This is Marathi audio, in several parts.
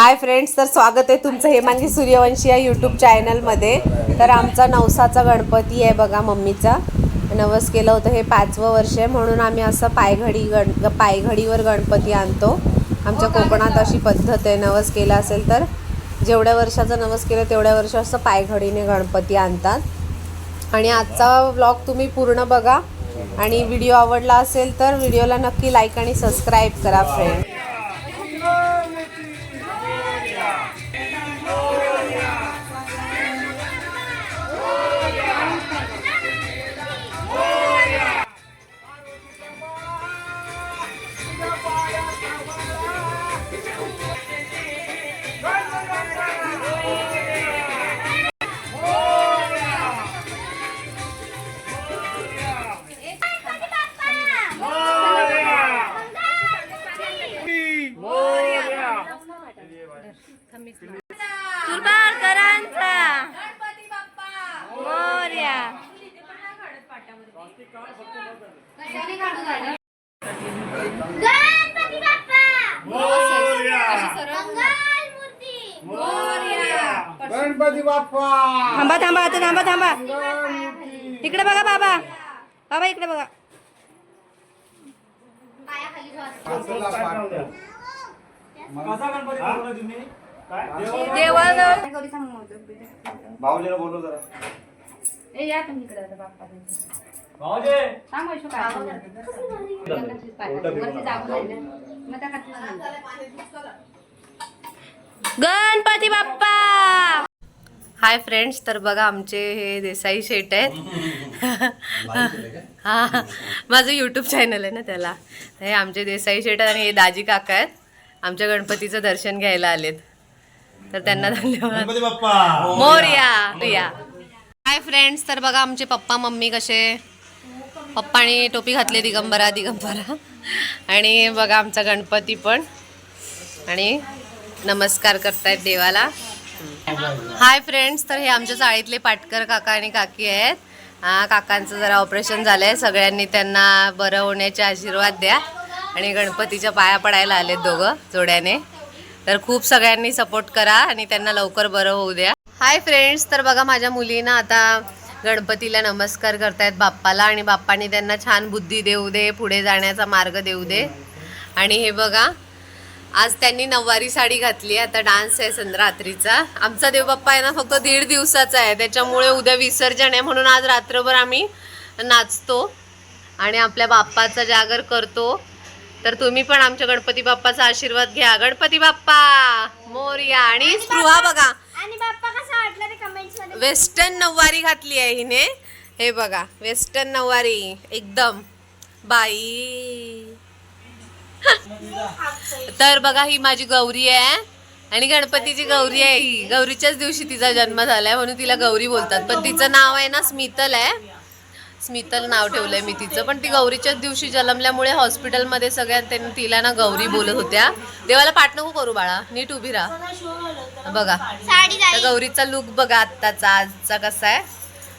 हाय फ्रेंड्स, तर स्वागत आहे तुमचं हेमांगी सूर्यवंशी या यूट्यूब चॅनलमध्ये। तर आमचा नवसाचा गणपती आहे बघा, मम्मीचा नवस केलं होतं। हे 5वं वर्ष आहे, म्हणून आम्ही असं पायघडीवर गणपती आणतो। आमच्या कोकणात अशी पद्धत आहे, नवस केला असेल तर जेवढ्या वर्षाचा नवस केलं तेवढ्या वर्ष असं पायघडीने गणपती आणतात। आणि आजचा व्लॉग तुम्ही पूर्ण बघा, आणि व्हिडिओ आवडला असेल तर व्हिडिओला नक्की लाईक आणि सबस्क्राईब करा फ्रेंड। गणपती बाप्पा थांबा थांबा आता थांबा थांबा इकडे बघा बाबा, बाबा इकडे बघा। भाऊजीला बोलव जरा। या तुम्ही इकडे आता बाप्पा गणपती बाप्पा। हाय फ्रेंड्स, तर बघा आमचे हे देसाई शेट आहेत। हा, माझं यूट्यूब चॅनल आहे ना त्याला। हे आमचे देसाई शेट आणि हे दाजी काका आहेत, आमच्या गणपतीचं दर्शन घ्यायला आलेत, तर त्यांना धन्यवाद। गणपती बाप्पा मोरया। हाय फ्रेंड्स, तर बघा आमचे पप्पा मम्मी कसे। पप्पानी टोपी घातली दिगंबरा। आणि बघा आमचा गणपती पण, आणि नमस्कार करतायत देवाला। हाय फ्रेंड्स, तर हे आमच्या चाळीतले पाटकर काका आणि काकी आहेत। काकांचं जरा ऑपरेशन झालंय, सगळ्यांनी त्यांना बरं होण्याचे आशीर्वाद द्या। आणि गणपतीच्या पाया पडायला आलेत दोघं जोड्याने, तर खूप सगळ्यांनी सपोर्ट करा आणि त्यांना लवकर बरं होऊ द्या। हाय फ्रेंड्स, तर बघा माझ्या मुलीनं आता गणपतीला नमस्कार करतायत बाप्पाला, आणि बाप्पानी त्यांना छान बुद्धी देऊ दे, पुढे जाण्याचा मार्ग देऊ दे। आणि हे बघा आज त्यांनी नऊवारी साडी घातली, आता डान्स आहे रात्रीचा। आमचा देवबाप्पा आहे ना फक्त 1.5 दिवसाचा आहे, त्याच्यामुळे उद्या विसर्जन आहे, म्हणून आज रात्रभर आम्ही नाचतो आणि आपल्या बाप्पाचा जागर करतो। तर तुम्ही पण आमच्या गणपती बाप्पाचा आशीर्वाद घ्या। गणपती बाप्पा मोरया। आणि स्पृहा बघा, आणि बाप्पा कसा वाटला ते कमेंट्स मध्ये। वेस्टर्न नऊवारी घातली आहे हिने, हे बघा वेस्टर्न नऊवारी एकदम बाई। तर बघा ही माझी गौरी आहे, आणि गणपतीची गौरी आहे ही। गौरीच्याच दिवशी तिचा जन्म झालाय म्हणून तिला गौरी बोलतात, पण तिचं नाव आहे ना स्मितल आहे। स्मितल नाव ठेवलंय मी तिचं, पण ती गौरीच्याच दिवशी जन्मल्यामुळे हॉस्पिटलमध्ये सगळ्यात तिला ना गौरी बोलत होत्या। देवाला पाठ नको करू बाळा, नीट उभी राहा। बघा त्या गौरीचा लुक बघा आत्ताचा, आजचा कसा आहे।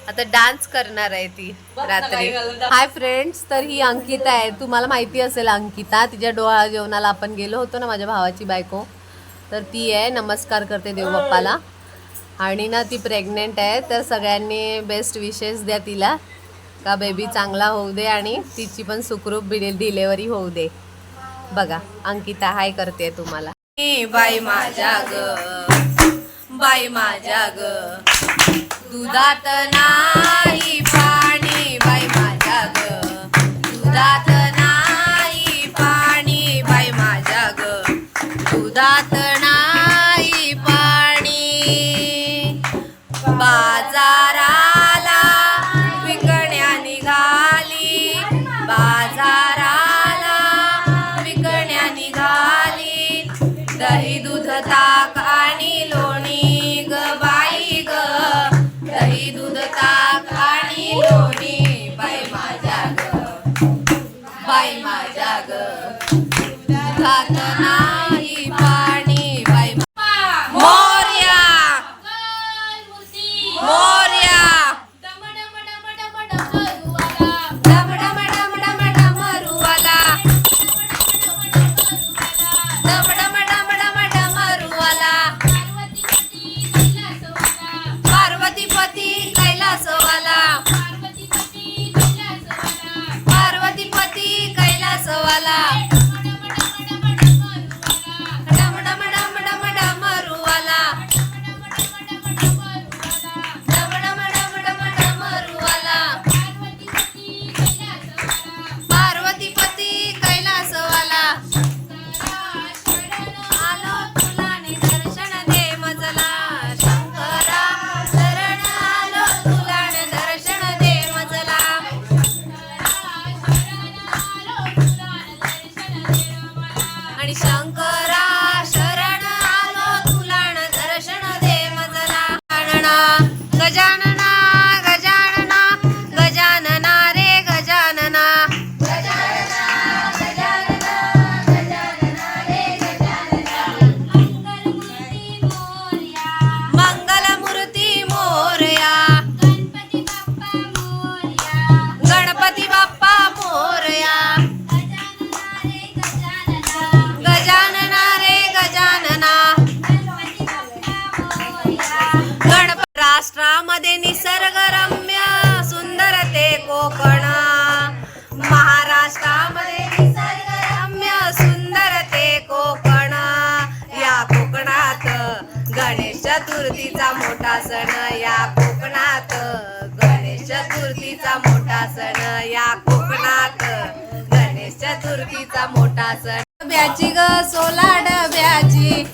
आता डान्स करणार आहे ती रात्री। हाय फ्रेंड्स, तर ही अंकिता आहे, तुम्हाला माहिती असेल अंकिता, तिच्या डोळा जेवणाला आपण गेलो होतो ना, माझ्या भावाची बायको, तर ती आहे। नमस्कार करते देवबाप्पाला, आणि ना ती प्रेग्नेंट आहे, तर सगळ्यांनी बेस्ट विशेस द्या तिला, का बेबी चांगला होऊ दे आणि तिची पण सुखरूप डिलेवरी होऊ दे। बघा अंकिता हाय करते तुम्हाला। बाई माझ्या ग, बाई माझ्या ग, दुधात नाही पाणी, बाई माझ्या ग, दुधात नाही पाणी, बाई माझ्या ग, दुधात नाही पाणी। बाजाराला विकण्या निघाली, बाजाराला विकण्या निघाली, दही दूध ताक आणि लोणी ग बाई ग, दही दूध ताक आणि लोणी, बाई माझ्या ग, बाई माझ्या ग, दुधात नाही पाणी, बाई मोरया मोरया। डमरुवाला चतुर्थीचा मोठा सण या कोकणात, गणेश चतुर्थीचा मोठा सण या कोकणात, गणेश चतुर्थीचा मोठा सण. डब्याची ग सोला डब्याची